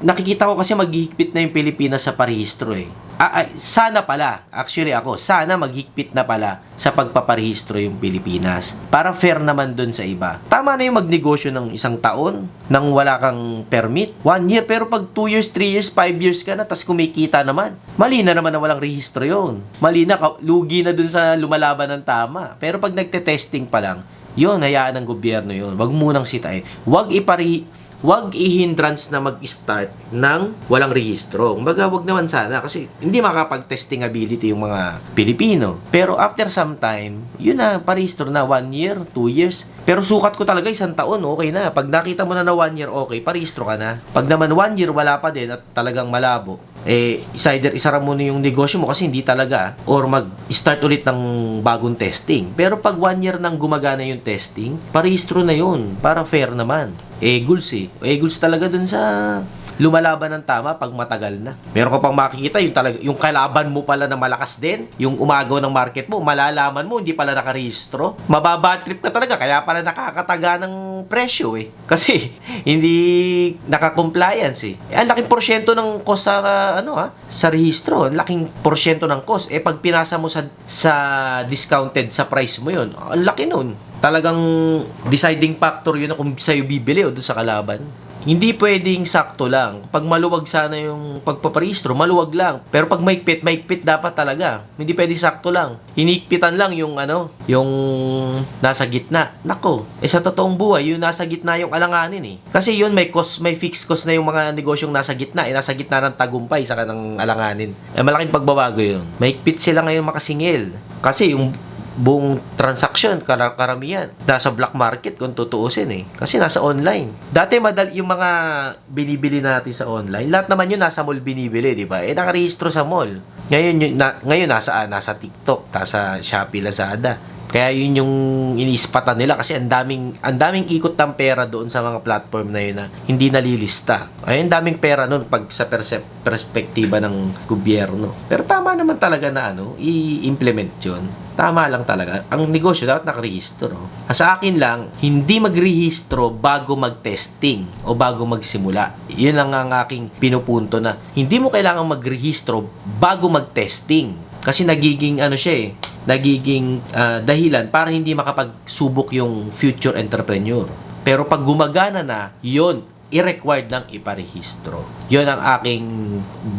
nakikita ko kasi maghihigpit na yung Pilipinas sa parehistro eh. Sana pala, actually ako, sana maghigpit na pala sa pagpaparehistro yung Pilipinas. Para fair naman dun sa iba. Tama na yung magnegosyo ng 1 taon nang wala kang permit. 1 year, pero pag 2 years, 3 years, 5 years ka na, tas kumikita naman. Mali na naman na walang rehistro yun. Mali na, lugi na dun sa lumalaban ng tama. Pero pag nagte-testing pa lang, yun, hayaan ng gobyerno yun. Wag munang sitain. Wag i-hindrance na mag-start ng walang rehistro. Kumbaga, wag naman sana kasi hindi makapag-testing ability yung mga Pilipino. Pero after some time, yun na, parehistro na 1 year, 2 years. Pero sukat ko talaga 1 taon, okay na. Pag nakita mo na 1 year, okay, parehistro ka na. Pag naman 1 year, wala pa din at talagang malabo, either isara mo na yung negosyo mo kasi hindi talaga or mag-start ulit ng bagong testing. Pero pag 1 year nang gumagana yung testing, parehistro na yun. Para fair naman. Goals goals talaga dun sa lumalaban ng tama pag matagal na. Meron ka pang makikita yung kalaban mo pala na malakas din, yung umagaw ng market mo, malalaman mo hindi pala nakarehistro. Mababa trip ka talaga kaya pala nakakataga ng presyo eh. Kasi hindi naka-compliance eh. Ang laking porsyento ng cost sa rehistro, ang laking porsyento ng cost. Pag pinasa mo sa discounted sa price mo yun, ang laki nun. Talagang deciding factor yun kung sa'yo bibili o doon sa kalaban. Hindi pwedeng sakto lang. Pag maluwag sana yung pagpaparehistro, maluwag lang. Pero pag maigpit dapat talaga. Hindi pwedeng sakto lang. Hinigpitan lang yung nasa gitna. Nako, sa totoong buhay, yung nasa gitna yung alanganin eh. Kasi yun may fixed cost na yung mga negosyong nasa gitna. Nasa gitna ng tagumpay sa kanang alanganin. Malaking pagbabago yun. Maigpit sila ngayon makasingil. Kasi yung buong transaction, karamihan nasa black market kung tutuusin eh. Kasi nasa online. Dati yung mga binibili natin sa online, lahat naman yun nasa mall binibili, di ba? Nakarehistro sa mall. Ngayon nasa TikTok, nasa Shopee, Lazada. Kaya yun yung iniispatan nila kasi ang daming ikot ng pera doon sa mga platform na yun na hindi nalilista. Ang daming pera noon pag sa perspektiba ng gobyerno. Pero tama naman talaga na i-implement yun. Tama lang talaga. Ang negosyo dapat nakarehistro. Sa akin lang, hindi magrehistro bago mag-testing o bago magsimula. Yun lang ang aking pinupunto na hindi mo kailangan magrehistro bago mag-testing. Kasi nagiging dahilan para hindi makapagsubok yung future entrepreneur. Pero pag gumagana na, yun, i-required ng iparehistro. Yun ang aking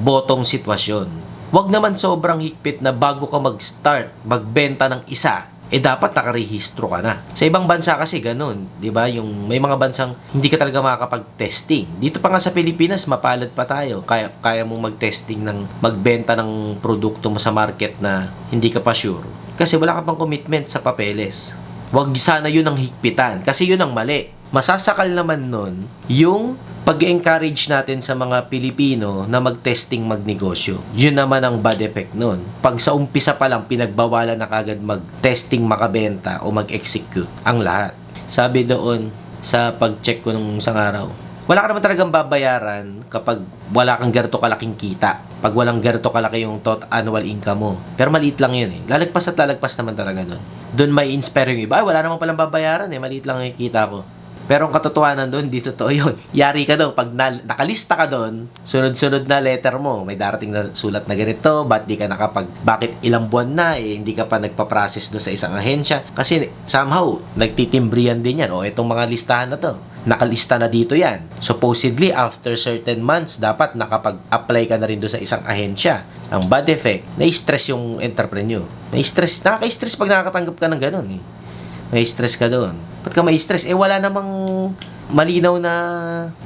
botong sitwasyon. Huwag naman sobrang higpit na bago ka mag-start, magbenta ng isa, dapat nakarehistro ka na. Sa ibang bansa kasi ganun, di ba? Yung may mga bansang hindi ka talaga makakapag-testing. Dito pa nga sa Pilipinas, mapalad pa tayo. Kaya mong mag-testing magbenta ng produkto mo sa market na hindi ka pa sure. Kasi wala ka pang commitment sa papeles. Huwag sana yun ang higpitan. Kasi yun ang mali. Masasakal naman nun yung pag-encourage natin sa mga Pilipino na mag-testing magnegosyo. Yun naman ang bad effect nun. Pag sa umpisa pa lang pinagbawalan na kagad mag-testing makabenta o mag-execute ang lahat. Sabi doon sa pag-check ko nung isang araw, wala ka naman talagang babayaran kapag wala kang ganito kalaking kita. Pag walang ganito kalaki yung total annual income mo. Pero maliit lang yun eh. Lalagpas at lalagpas naman talaga doon. Doon may inspire yung iba. Wala naman palang babayaran eh. Maliit lang yung kita ko. Pero ang katotohanan doon, di totoo yun. Yari ka doon. Pag nakalista ka doon, sunod-sunod na letter mo, may darating na sulat na ganito, bakit ilang buwan na, hindi ka pa nagpa-process doon sa isang ahensya. Kasi somehow, nagtitimbrihan din yan. Itong mga listahan na to, nakalista na dito yan. Supposedly, after certain months, dapat nakapag-apply ka na rin doon sa isang ahensya. Ang bad effect, na-stress yung entrepreneur. Nakaka-stress pag nakakatanggap ka ng ganun eh. May stress ka doon. Ba't ka may stress? Wala namang malinaw na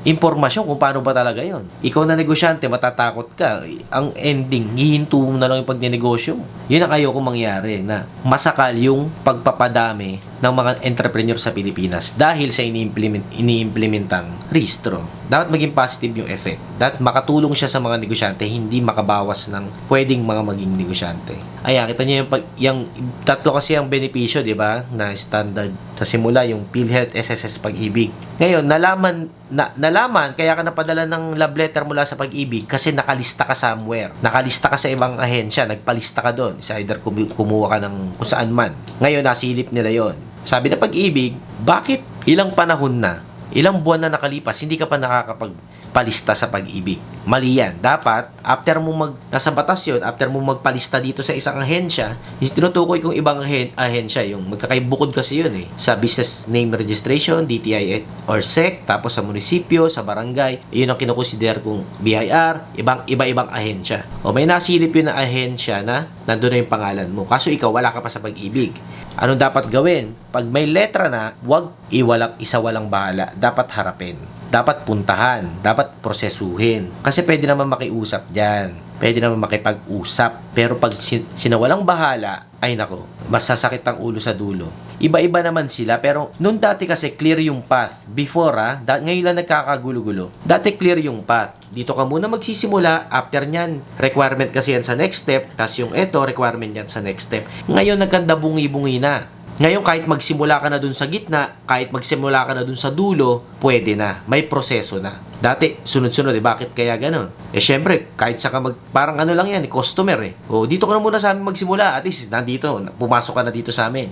impormasyon kung paano ba talaga yon. Ikaw na negosyante, matatakot ka. Ang ending, hihinto mo na lang yung pagnenegosyo mo. Yun ang ayoko mangyari na masakal yung pagpapadami ng mga entrepreneur sa Pilipinas dahil sa iniimplementang rehistro. Dapat maging positive yung effect. Dapat makatulong siya sa mga negosyante, hindi makabawas ng pwedeng mga maging negosyante. Ayan, kita niyo yung tatlo kasi ang benepisyo, di ba? Na standard sa simula, yung PhilHealth, SSS, Pag-ibig. Ngayon, nalaman, kaya ka napadala ng love letter mula sa Pag-ibig kasi nakalista ka somewhere. Nakalista ka sa ibang ahensya, nagpalista ka doon. Isa either kumuha ka ng kung saan man. Ngayon, nasilip nila yon. Sabi na Pag-ibig, bakit ilang panahon na ilang buwan na nakalipas, hindi ka pa nakakapagpalista sa pag-ibig. Mali yan. Dapat, after mo nasa batas yun, after mo magpalista dito sa isang ahensya, yung tinutukoy kong ibang ahensya, yung magkakaibukod kasi yun sa business name registration, DTI or SEC, tapos sa munisipyo, sa barangay, yun ang kinukonsider kong BIR, iba-ibang ahensya. O may nasilip yun na ahensya na nandun na yung pangalan mo. Kaso ikaw, wala ka pa sa pag-ibig. Anong dapat gawin? Pag may letra na, huwag walang bahala. Dapat harapin. Dapat puntahan. Dapat prosesuhin. Kasi pwede naman makiusap dyan. Pwede naman makipag-usap. Pero pag sinawalang bahala, ay nako, masasakit ang ulo sa dulo. Iba-iba naman sila, pero noon dati kasi clear yung path. Before ngayon lang nagkakagulo-gulo. Dati clear yung path. Dito ka muna magsisimula, after nyan, requirement kasi yan sa next step, tas yung requirement yan sa next step. Ngayon nagkanda bungi-bungi na. Ngayon kahit magsimula ka na dun sa gitna, kahit magsimula ka na dun sa dulo, pwede na. May proseso na. Dati, sunod-sunod bakit kaya ganun? Syempre, kahit sa parang ano lang yan, customer O, dito ka na muna sa amin magsimula. At least, nandito, pumasok ka na dito sa amin.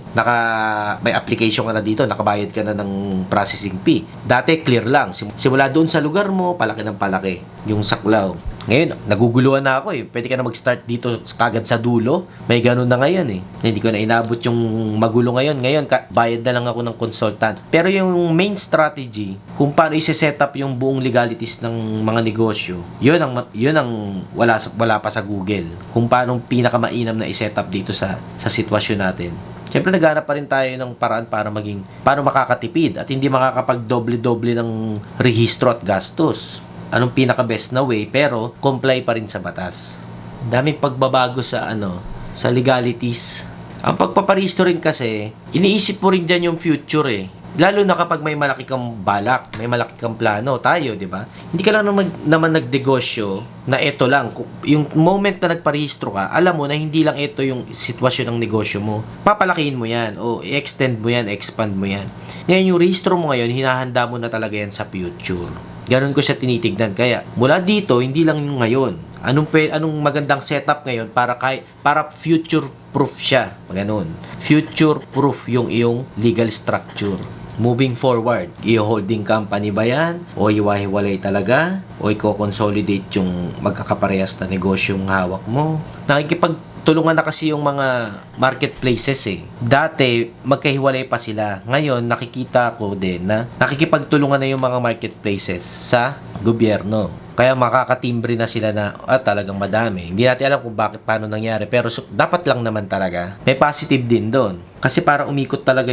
May application ka na dito, nakabayad ka na ng processing fee. Dati, clear lang. Simula doon sa lugar mo, palaki ng palaki. Yung saklaw. Ngayon, naguguluhan na ako Pwede ka na mag-start dito kagad sa dulo. May ganun na ngayon Hindi ko na inabot yung magulo ngayon. Ngayon, bayad na lang ako ng consultant. Pero yung main strategy, kung paano i-set up yung buong legalities ng mga negosyo, yun ang wala pa sa Google. Kung paano pinakamainam na i-set up dito sa sitwasyon natin. Siyempre, naghanap pa rin tayo ng paraan para makakatipid at hindi makakapag-doble-doble ng rehistro at gastos. Anong pinaka-best na way, pero comply pa rin sa batas. Daming pagbabago sa legalities. Ang pagpaparehistro rin kasi, iniisip mo rin dyan yung future Lalo na kapag may malaki kang balak, may malaki kang plano, tayo, di ba? Hindi ka lang naman nagnegosyo na ito lang. Yung moment na nagparehistro ka, alam mo na hindi lang ito yung sitwasyon ng negosyo mo. Papalakihin mo yan, o i-extend mo yan, expand mo yan. Ngayon, yung rehistro mo ngayon, hinahanda mo na talaga yan sa future. Ganon ko siya tinitignan. Kaya, mula dito, hindi lang yung ngayon. Anong magandang setup ngayon para future proof siya. Ganon. Future proof yung iyong legal structure. Moving forward, i-holding company ba yan? O iwahiwalay talaga? O i-consolidate yung magkakaparehas na negosyong hawak mo? Nakikipagtulungan na kasi yung mga marketplaces Dati, magkahiwalay pa sila. Ngayon, nakikita ko din na nakikipagtulungan na yung mga marketplaces sa gobyerno. Kaya makakatimbre na sila na talagang madami. Hindi natin alam kung paano nangyari. Pero dapat lang naman talaga. May positive din doon. Kasi para umikot talaga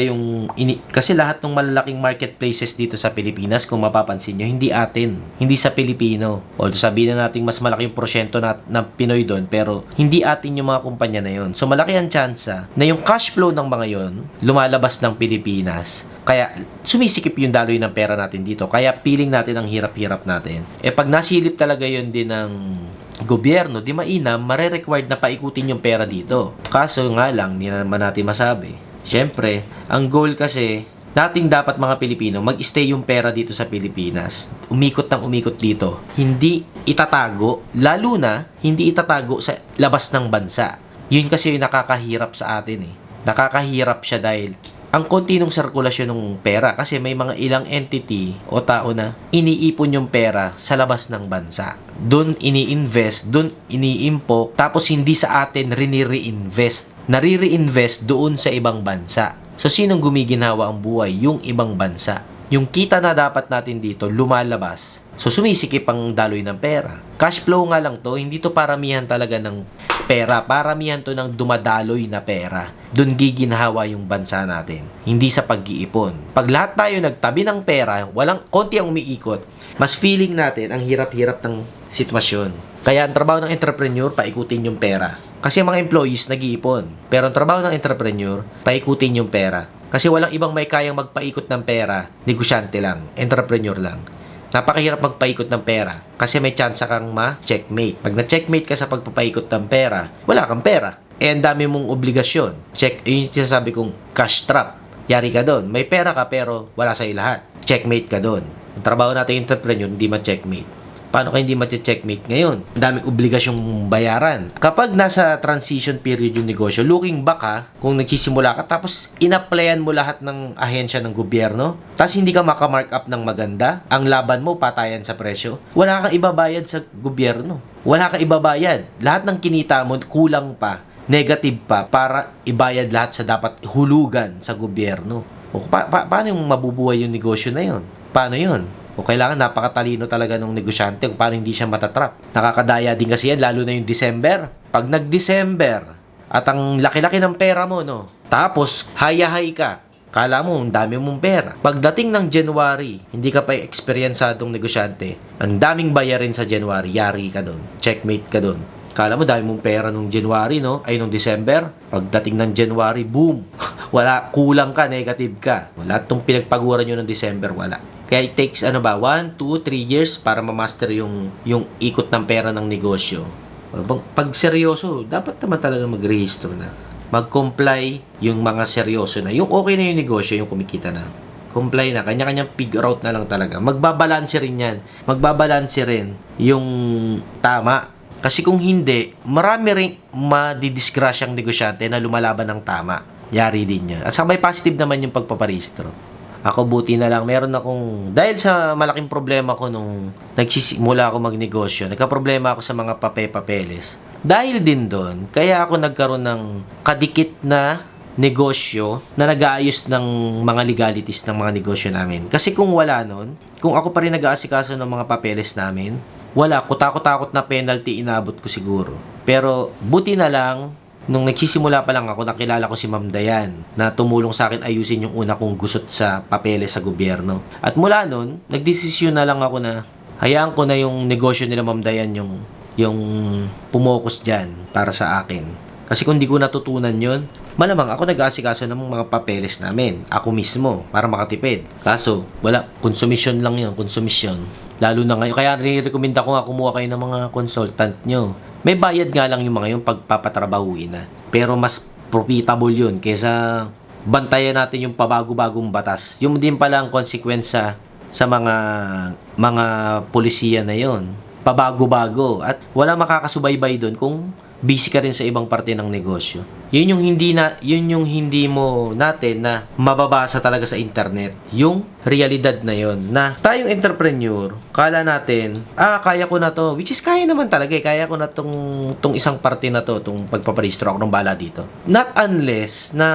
kasi lahat ng malalaking marketplaces dito sa Pilipinas, kung mapapansin nyo, hindi atin. Hindi sa Pilipino. Although sabihin na natin mas malaki yung porsyento na Pinoy doon, pero hindi atin yung mga kumpanya na yon. So malaki ang tsansa na yung cash flow ng mga yon lumalabas ng Pilipinas. Kaya sumisikip yung daloy ng pera natin dito. Kaya feeling natin ang hirap-hirap natin. Pag nasilip talaga yon din ng gobyerno, di mainam, mare-required na paikutin yung pera dito. Kaso nga lang, hindi na naman natin masabi. Siyempre, ang goal kasi, nating dapat mga Pilipino, mag-stay yung pera dito sa Pilipinas. Umikot dito. Hindi itatago, lalo na, hindi itatago sa labas ng bansa. Yun kasi yung nakakahirap sa atin Nakakahirap siya dahil ang konti ng sirkulasyon ng pera kasi may mga ilang entity o tao na iniipon yung pera sa labas ng bansa. Doon ini-invest, doon iniimpok, tapos hindi sa atin rini-reinvest. Nari-reinvest doon sa ibang bansa. So, sinong gumiginhawa ang buhay? Yung ibang bansa. Yung kita na dapat natin dito, lumalabas. So, sumisikip ang daloy ng pera. Cash flow nga lang to, hindi to paramihan talaga ng pera. Paramihan to ng dumadaloy na pera. Doon giginhawa yung bansa natin. Hindi sa pag-iipon. Pag lahat tayo nagtabi ng pera, konti ang umiikot, mas feeling natin ang hirap-hirap ng sitwasyon. Kaya ang trabaho ng entrepreneur, paikutin yung pera. Kasi ang mga employees nag-iipon. Pero ang trabaho ng entrepreneur, paikutin yung pera. Kasi walang ibang may kayang magpaikot ng pera, negosyante lang, entrepreneur lang. Napakahirap magpaikot ng pera kasi may chance kang ma-checkmate. Pag na-checkmate ka sa pagpapaikot ng pera, wala kang pera. Ang dami mong obligasyon. Yun yung sinasabi kong cash trap. Yari ka doon. May pera ka pero wala sa'yo lahat. Checkmate ka doon. Ang trabaho natin entrepreneur, hindi ma-checkmate. Paano ka hindi checkmate ngayon? Ang daming obligasyong bayaran. Kapag nasa transition period yung negosyo, looking back kung nagsisimula ka, tapos in-applyan mo lahat ng ahensya ng gobyerno, tapos hindi ka maka-mark up ng maganda, ang laban mo, patayan sa presyo, wala kang ibabayad sa gobyerno. Wala kang ibabayad. Lahat ng kinita mo, kulang pa, negative pa, para ibayad lahat sa dapat hulugan sa gobyerno. O, paano yung mabubuhay yung negosyo na yun? Paano yun? O kailangan napakatalino talaga ng negosyante kung paano hindi siya matatrap. Nakakadaya din kasi yan, lalo na yung December. Pag nag-December, at ang laki-laki ng pera mo, no? Tapos, hayahay ka. Kala mo, ang dami mong pera. Pagdating ng January, hindi ka pa eksperyensadong negosyante. Ang daming bayarin sa January, yari ka doon. Checkmate ka doon. Kala mo, dami mong pera nung January, no? Ay, nung December. Pagdating ng January, boom! Wala, kulang ka, negative ka. Lahat ng pinagpaguran nyo ng December, wala. Kaya it takes 1, 2, 3 years para ma-master yung ikot ng pera ng negosyo. Pag seryoso, dapat naman talaga mag-rehistro na. Mag-comply yung mga seryoso na. Yung okay na yung negosyo, yung kumikita na. Comply na. Kanya-kanyang figure out na lang talaga. Magbabalanse rin yan. Magbabalanse rin yung tama. Kasi kung hindi, marami rin madidisgrasyang negosyante na lumalaban ng tama. Yari din yan. At saka may positive naman yung pagpaparehistro. Ako buti na lang, meron akong, dahil sa malaking problema ko nung nagsisimula ako magnegosyo, nagka-problema ako sa mga papeles. Dahil din doon, kaya ako nagkaroon ng kadikit na negosyo na nag-aayos ng mga legalities ng mga negosyo namin. Kasi kung wala nun, kung ako pa rin nag-aasikaso ng mga papeles namin, wala, kutakot-takot na penalty inabot ko siguro. Pero buti na lang, nung nagsisimula pa lang ako, nakilala ko si Ma'am Dayan na tumulong sa akin ayusin yung una kong gusot sa papeles sa gobyerno. At mula nun, nagdesisyon na lang ako na hayaan ko na yung negosyo nila Ma'am Dayan yung pumokus dyan para sa akin. Kasi kung di ko natutunan yun, malamang ako nag-aasikaso ng mga papeles namin. Ako mismo, para makatipid. Kaso, wala. Konsumisyon lang yun. Konsumisyon. Lalo na ngayon. Kaya rin-recommenda ko nga kumuha kayo ng mga consultant nyo. May bayad nga lang yung mga yung pagpapatrabahuin na. Pero mas profitable yun kaysa bantayan natin yung pabago-bagong batas. Yung din pala ang consequence sa mga polisiya na yon. Pabago-bago. At wala makakasubaybay doon kung busy ka rin sa ibang parte ng negosyo. Yun yung hindi mo natin na mababasa talaga sa internet. Yung realidad na yon na tayong entrepreneur, kala natin, kaya ko na to. Which is kaya naman talaga eh. Kaya ko na tong isang parte na to, tong pagpaparehistro ako ng bala dito. Not unless na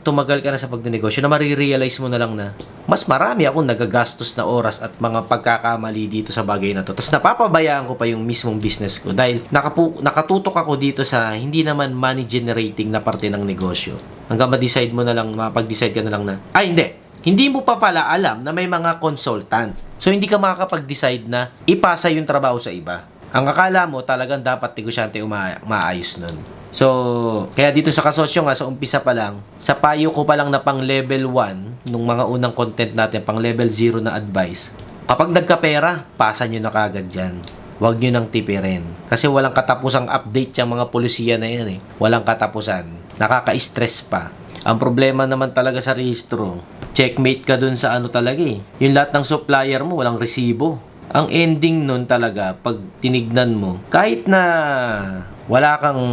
tumagal ka na sa pagnenegosyo na marirealize mo na lang na mas marami akong nagagastos na oras at mga pagkakamali dito sa bagay na to. Tapos napapabayaan ko pa yung mismong business ko dahil nakatutok ako dito sa hindi naman money generating na parte ng negosyo. Hanggang ma-decide mo na lang, mapag-decide ka na lang na, hindi mo pa pala alam na may mga consultant. So, hindi ka makakapag-decide na ipasa yung trabaho sa iba. Ang akala mo, talagang dapat negosyante maayos nun. So, kaya dito sa kasosyo nga, sa umpisa pa lang, sa payo ko pa lang na pang level 1, nung mga unang content natin, pang level 0 na advice, kapag nagkapera, pasa nyo na kagad dyan. Huwag nyo nang tipirin. Kasi walang katapusang update yung mga polisiya na yan eh. Walang katapusan. Nakaka-stress pa. Ang problema naman talaga sa rehistro, checkmate ka dun sa ano talaga eh. Yung lahat ng supplier mo, walang resibo. Ang ending nun talaga, pag tinignan mo, kahit na wala kang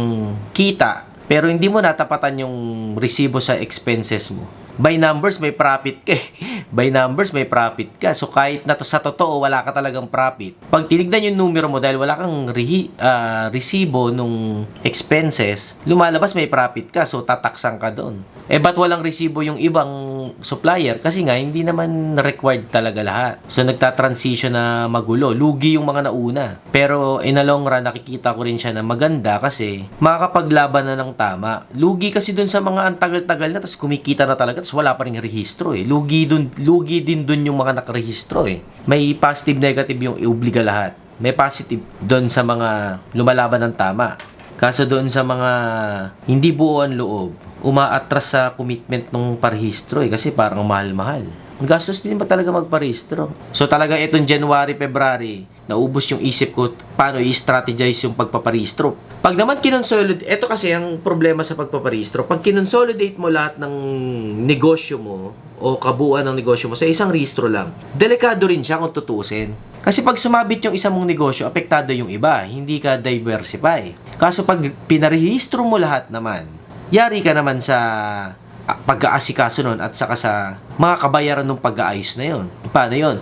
kita, pero hindi mo natapatan yung resibo sa expenses mo. By numbers, may profit ka. By numbers, may profit ka. So, kahit na to sa totoo, wala ka talagang profit. Pag tinignan yung numero mo dahil wala kang resibo nung expenses, lumalabas may profit ka. So, tataksan ka doon. Ba't walang resibo yung ibang supplier? Kasi nga, hindi naman required talaga lahat. So, nagta-transition na magulo. Lugi yung mga nauna. Pero, in a long run, nakikita ko rin siya na maganda kasi makakapaglaban na ng tama. Lugi kasi doon sa mga antagal-tagal na, tapos kumikita na talaga, tapos wala pa rin rehistro eh. Lugi din dun yung mga nakarehistro eh. May positive, negative yung iubliga lahat. May positive doon sa mga lumalaban ng tama. Kaso doon sa mga hindi buo ang loob, umaatras sa commitment ng parehistro eh. Kasi parang mahal-mahal. Ang gastos din ba talaga magparehistro? So talaga itong January, February, naubos yung isip ko paano i-strategize yung pagpaparehistro. Pag naman kinonsolidate, ito kasi ang problema sa pagpaparehistro, pag kinonsolidate mo lahat ng negosyo mo o kabuuan ng negosyo mo sa isang rehistro lang, delikado rin siya kung tutuusin. Kasi pag sumabit yung isang mong negosyo, apektado yung iba, hindi ka diversify. Kaso pag pinarehistro mo lahat naman, yari ka naman sa pag-aasikaso nun at saka sa mga kabayaran ng pag-aayos na yon. Paano yon?